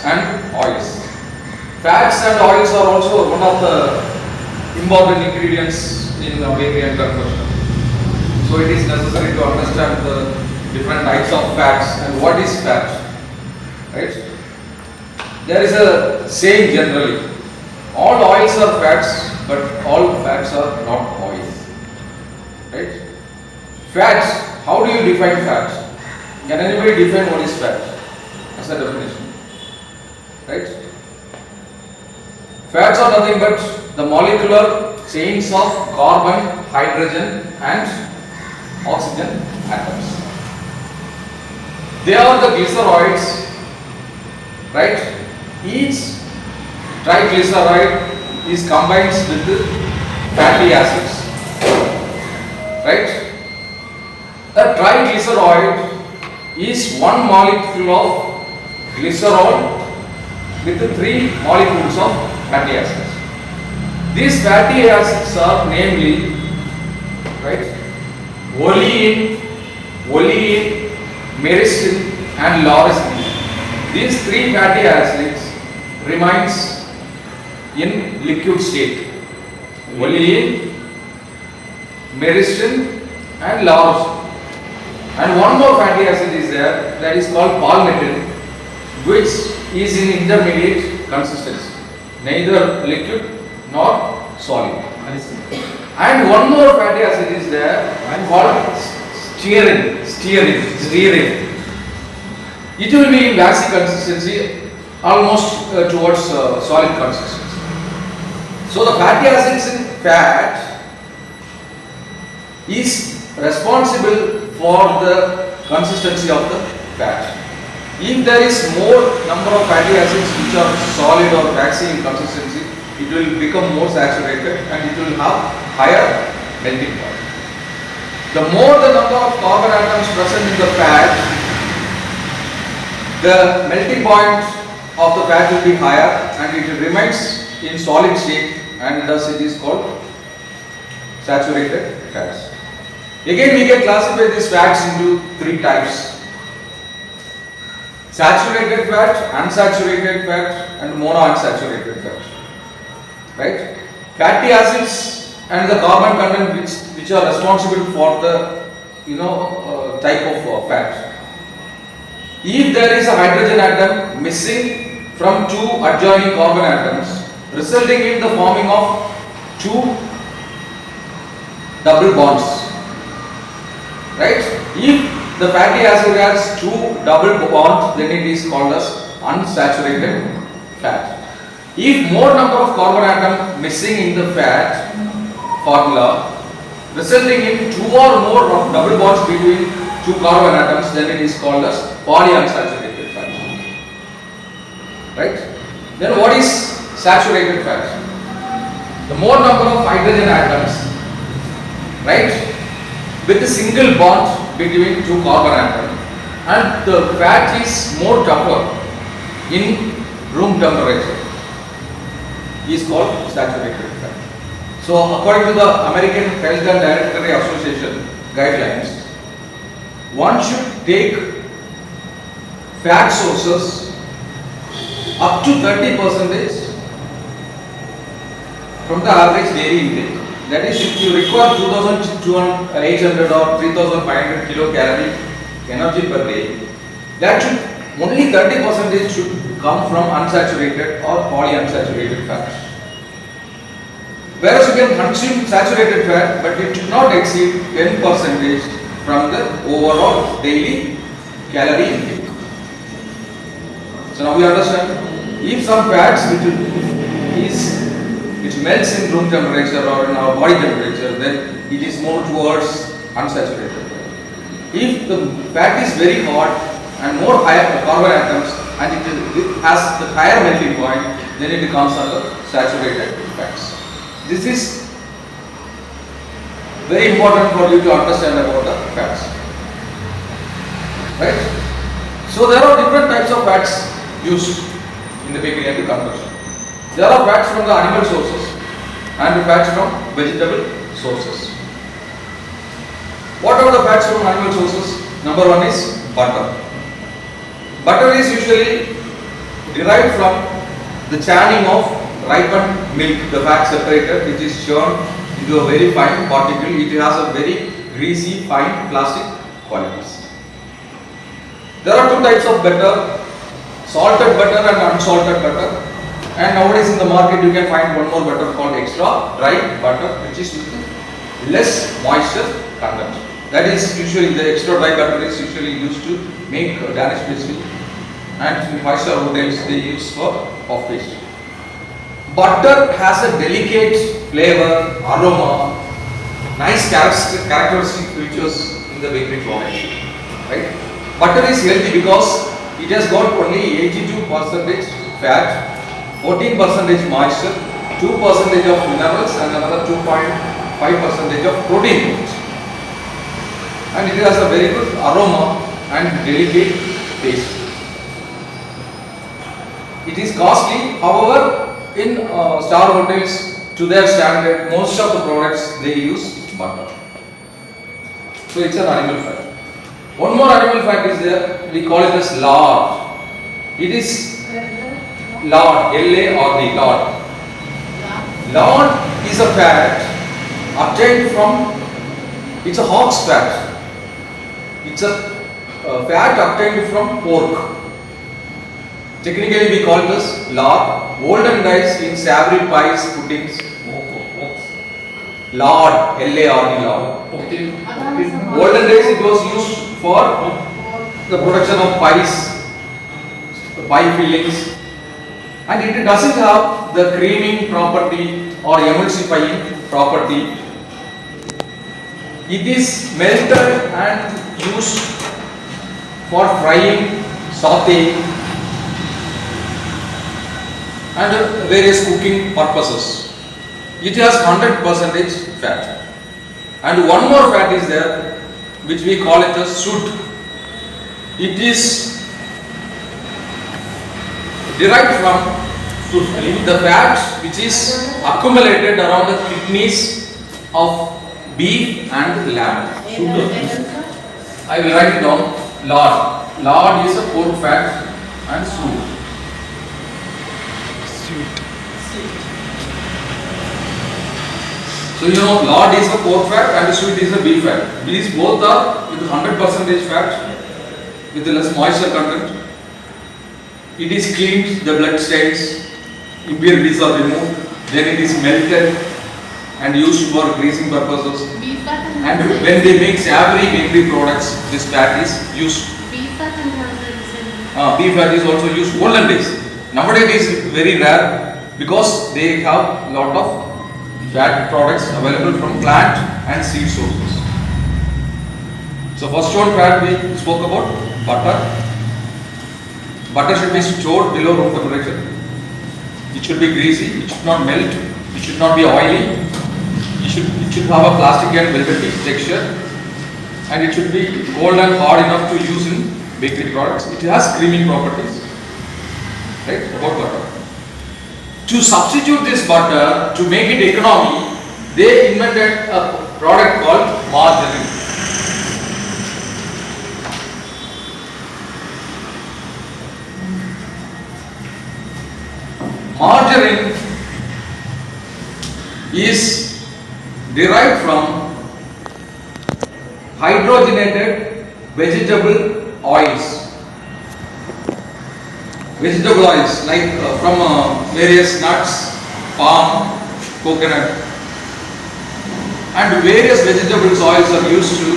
and oils. Fats and oils are also one of the important ingredients in bakery and confection. So it is necessary to understand the different types of fats and what is fat. Right? There is a saying generally, all oils are fats, but all fats are not oils. Right? Fats, how do you define fat? Can anybody define what is fat as a definition? Right? Fats are nothing but the molecular chains of carbon, hydrogen and oxygen atoms. They are the glyceroids, right? Each triglyceride is combined with fatty acids, right? A triglyceride is one molecule of glycerol with 3 molecules of fatty acids. These fatty acids are namely, right, olein, myristin and laurysin. These 3 fatty acids remains in liquid state. Olein, myristin and laurysin. And one more fatty acid is there, that is called palmitin, which is in intermediate consistency, neither liquid nor solid. And one more fatty acid is there called stearin. It will be in waxy consistency, almost towards solid consistency. So the fatty acids in fat is responsible for the consistency of the fat. If there is more number of fatty acids which are solid or waxy in consistency, it will become more saturated and it will have higher melting point. The more the number of carbon atoms present in the fat, the melting point of the fat will be higher and it remains in solid state, and thus it is called saturated fats. Again, we can classify these fats into 3 types: saturated fat, unsaturated fat and monounsaturated fat. Right? Fatty acids and the carbon content which are responsible for the type of fat. If there is a hydrogen atom missing from 2 adjoining carbon atoms, resulting in the forming of 2 double bonds. Right? If the fatty acid has 2 double bonds, then it is called as unsaturated fat. If more number of carbon atom missing in the fat formula, resulting in 2 or more double bonds between 2 carbon atoms, then it is called as polyunsaturated fat. Right? Then what is saturated fat? The more number of hydrogen atoms, right, with a single bond between 2 carbon atoms, and the fat is more tougher in room temperature, is called saturated fat. So according to the American Health and Dietary Association guidelines, one should take fat sources up to 30% from the average daily intake. That is, if you require 2800 or 3500 kilocalorie energy per day, that should only 30% should come from unsaturated or polyunsaturated fat. Whereas you can consume saturated fat, but it should not exceed 10% from the overall daily calorie intake. So now we understand, if some fats which melts in room temperature or in our body temperature, then it is more towards unsaturated fat. If the fat is very hot and more higher carbon atoms and it has the higher melting point, then it becomes under saturated fats. This is very important for you to understand about the fats. Right? So there are different types of fats used in the bakery and the confection. There are fats from the animal sources and fats from vegetable sources. What are the fats from animal sources? Number 1 is butter. Butter is usually derived from the churning of ripened milk, the fat separated, which is churned into a very fine particle. It has a very greasy, fine plastic qualities. There are two types of butter, salted butter and unsalted butter. And nowadays in the market you can find one more butter called extra dry butter, which is with less moisture content. That is usually the extra dry butter is usually used to make Danish pastry, and in 5-star hotels they use for puff pastry. Butter has a delicate flavor, aroma, nice characteristic features in the bakery product. Right? Butter is healthy because it has got only 82% fat, 14% moisture, 2% of minerals and another 2.5% of protein. And it has a very good aroma and delicate taste. It is costly, however, in star hotels, to their standard, most of the products they use butter. So it's an animal fat. One more animal fat is there, we call it as lard. It is lard, L-A-R-D, lard. Lard is a fat obtained from, it's a hog's fat. It's a fat obtained from pork. Technically we call this lard. Olden days in savory pies, puddings, lard, L-A-R-D, lard. Olden days it was used for the production of pies, pie fillings, and it doesn't have the creaming property or emulsifying property. It is melted and used for frying, sauteing and various cooking purposes. It has 100% fat. And one more fat is there, which we call it as soot. It is derived from the fat which is accumulated around the kidneys of beef and lamb. I will write it down. Lard. Lard is a pork fat and soot. So you know, lard is a pork fat and sweet is a beef fat. These both are with 100% fat with less moisture content. It is cleaned, the blood stains, impurities are removed, then it is melted and used for greasing purposes. And when they make savory bakery products, this fat is used. Beef fat beef fat is also used olden days. Nowadays it is very rare because they have lot of fat products available from plant and seed sources. So first one fat we spoke about, butter. Butter should be stored below room temperature. It should be greasy, it should not melt, it should not be oily, it should have a plastic and velvety texture, and it should be cold and hard enough to use in bakery products. It has creaming properties. Right? About butter. To substitute this butter, to make it economy, they invented a product called margarine. Margarine is derived from hydrogenated vegetable oils. Vegetable oils like from various nuts, palm, coconut, and various vegetables oils are used to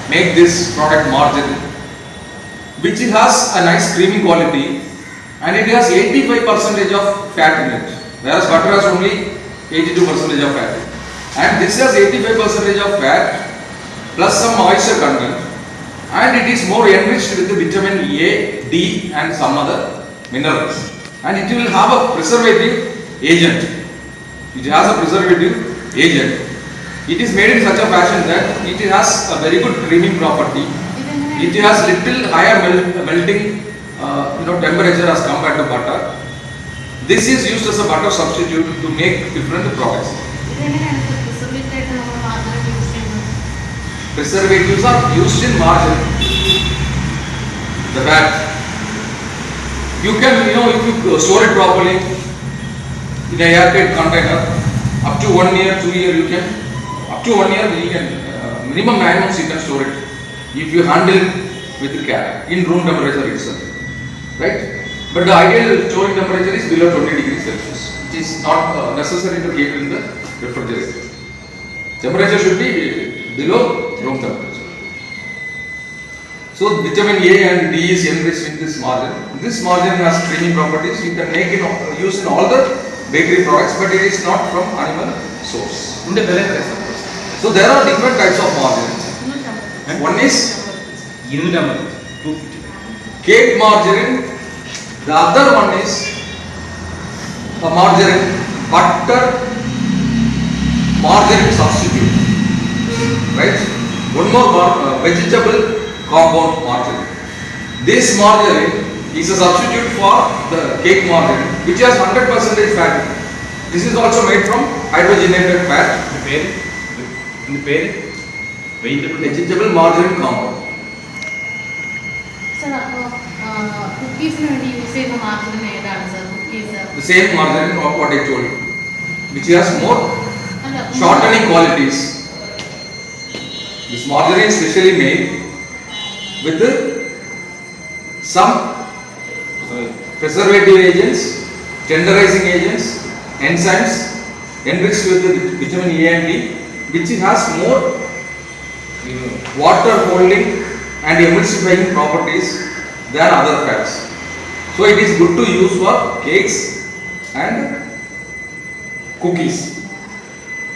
make this product margarine, which has a nice creamy quality and it has 85% of fat in it, whereas butter has only 82% of fat. And this has 85% of fat plus some moisture content, and it is more enriched with the vitamin A, D and some other minerals, and it will have a preservative agent. It has a preservative agent. It is made in such a fashion that it has a very good creaming property. It has little higher melting temperature as compared to butter. This is used as a butter substitute to make different products. Preservatives are used in margarine. The fat. You can, if you store it properly in a airtight container, up to 1 year, 2 year you can, up to 1 year you can, minimum 9 months you can store it if you handle it with care in room temperature itself, right? But the ideal storing temperature is below 20 degrees Celsius. It is not necessary to keep it in the refrigerator. Temperature should be below room temperature. So vitamin A and D is enriched in this margarine. This margarine has creamy properties. You can make it use in all the bakery products, but it is not from animal source. So there are different types of margarine. One is cake margarine. The other one is a margarine, butter margarine substitute. Right? One more vegetable compound margarine. This margarine is a substitute for the cake margarine, which has 100% fat. This is also made from hydrogenated fat. Vegetable margarine compound. Sir, cookies use the margarine, cookies. The same margarine of what I told you, which has more shortening qualities. This margarine is specially made with some preservative agents, tenderizing agents, enzymes enriched with the vitamin A and D, which has more water holding and emulsifying properties than other fats. So it is good to use for cakes and cookies.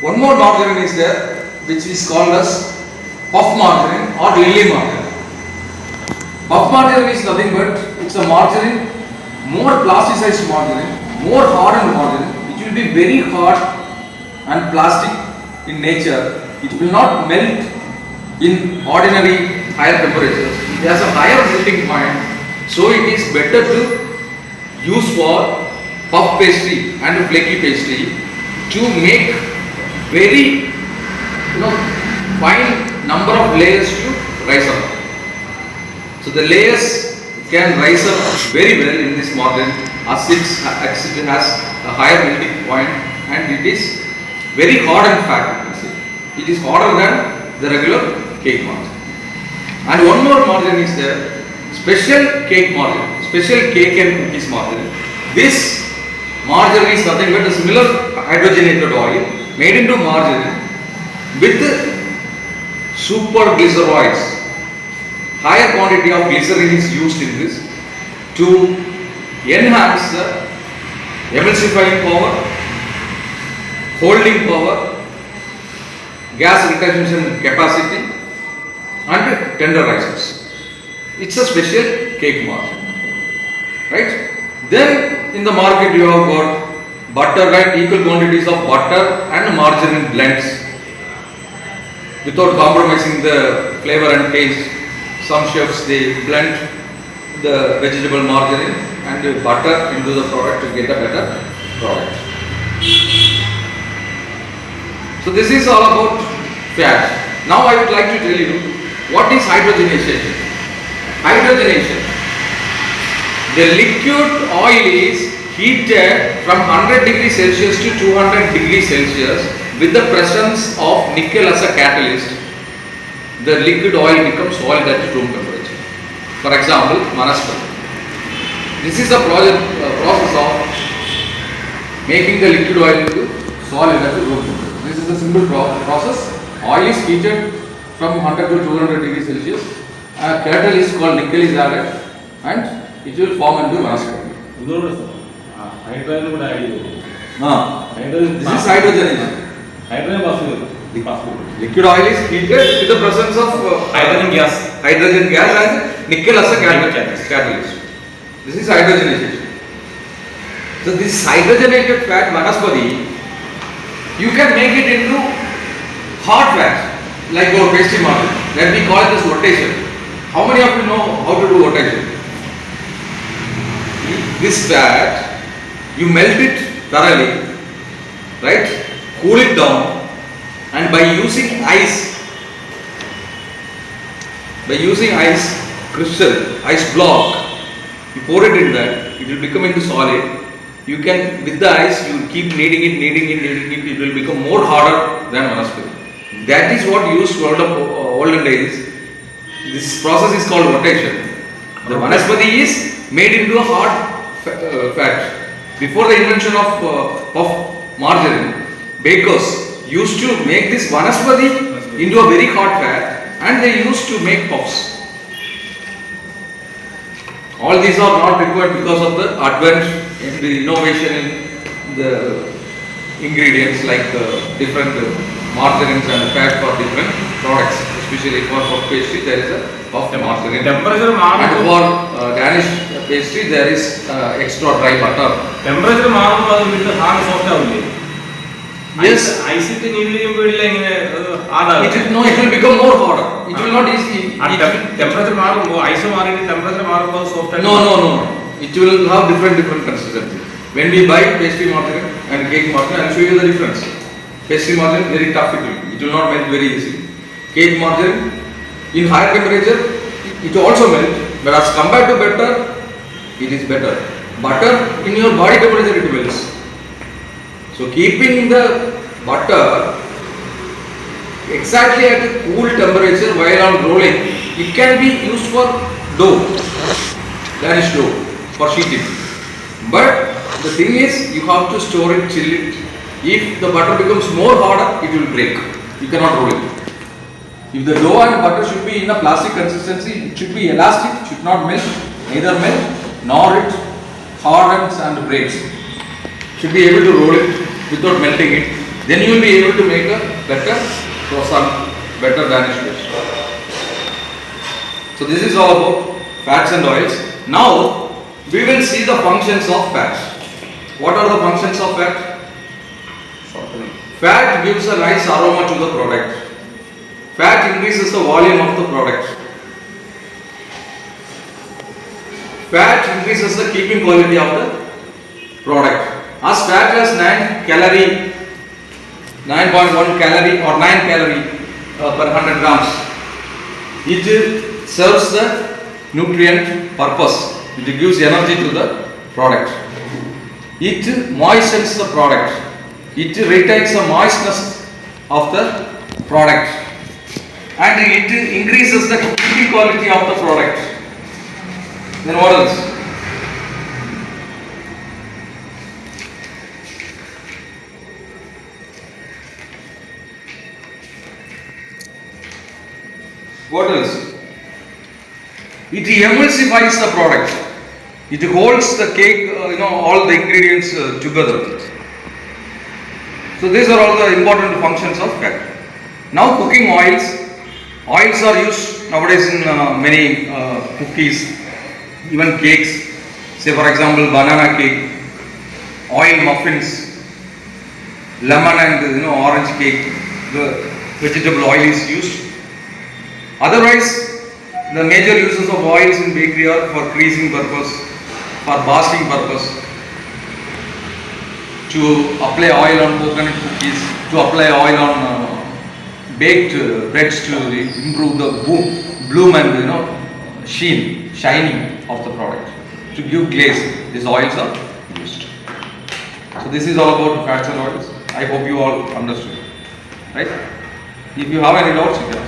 One more margarine is there, which is called as puff margarine or lily margarine. Puff margarine is nothing but it's a margarine, more plasticized margarine, more hardened margarine. It will be very hard and plastic in nature. It will not melt in ordinary higher temperatures. It has a higher melting point, so it is better to use for puff pastry and flaky pastry to make very fine number of layers to rise up. So the layers can rise up very well in this margarine as it has a higher melting point and it is very hard and fat. It is harder than the regular cake margarine. And one more margarine is there, special cake margarine, special cake and cookies margarine. This margarine is nothing but a similar hydrogenated oil made into margarine with super glyceroids. Higher quantity of glycerin is used in this to enhance the emulsifying power, holding power, gas retention capacity and tenderizers. It's a special cake margarine, right? Then in the market you have got butter, right? Equal quantities of butter and margarine blends without compromising the flavor and taste. Some chefs they blend the vegetable margarine and butter into the product to get a better product. So this is all about fat. Now I would like to tell you what is hydrogenation. Hydrogenation. The liquid oil is heated from 100 degrees Celsius to 200 degrees Celsius with the presence of nickel as a catalyst. The liquid oil becomes solid at room temperature. For example, vanaspati. This is the process of making the liquid oil into solid at room temperature. This is a simple process. Oil is heated from 100 to 200 degrees Celsius. A catalyst called nickel is added and it will form into vanaspati. This is hydrogenation. Liquid oil is heated with the presence of hydrogen gas and nickel as a catalyst. This is hydrogenation. So this hydrogenated fat vanaspati, you can make it into hot fat like our pastry margarine. Let me call it as rotation. How many of you know how to do rotation? This fat, you melt it thoroughly, right? Cool it down. And by using ice crystal, ice block, you pour it in there, you it will become into solid. You can, with the ice, you keep kneading it, it will become more harder than vanaspati. That is what used for the olden days. This process is called rotation. The vanaspati is made into a hard fat. Before the invention of margarine, bakers used to make this vanaspati into a very hard fat, and they used to make puffs. All these are not required because of the advent and the innovation in the ingredients like different margarines and fat for different products. Especially for puff pastry, there is a puff margarine. Temperature And for Danish pastry, there is extra dry butter. Temperature hard soft. Yes. Ice it It will become more harder. It will not easy. Temperature ice temperature soft. No. It will have different consistency. When we buy pastry margarine and cake margarine, I will show you the difference. Pastry margarine very tough it will not melt very easily. Cake margarine in higher temperature it also melt, but as compared to butter, it is better. Butter in your body temperature it melts. So keeping the butter exactly at a cool temperature while on rolling, it can be used for dough, Danish dough, for sheeting. But the thing is, you have to store it, chill it. If the butter becomes more harder, it will break. You cannot roll it. If the dough and butter should be in a plastic consistency, it should be elastic, should not melt, neither melt nor it hardens and breaks. Should be able to roll it without melting it. Then you will be able to make a better croissant, better Danish dish. So this is all about fats and oils. Now we will see the functions of fat. What are the functions of fat? Fat gives a nice aroma to the product. Fat increases the volume of the product. Fat increases the keeping quality of the product. As fat has 9.1 calorie or 9 calorie per 100 grams, it serves the nutrient purpose. It gives energy to the product. It moistens the product. It retains the moistness of the product, and it increases the keeping quality of the product. Then what else? What else? It emulsifies the product. It holds the cake, all the ingredients together. So these are all the important functions of fat. Now cooking oils. Oils are used nowadays in many cookies, even cakes. Say for example banana cake, oil muffins, lemon and orange cake. The vegetable oil is used. Otherwise, the major uses of oils in bakery are for creasing purpose, for basting purpose, to apply oil on coconut cookies, to apply oil on baked breads to improve the bloom and shining of the product, to give glaze. These oils are used. So this is all about fats and oils. I hope you all understood, right? If you have any doubts, you can.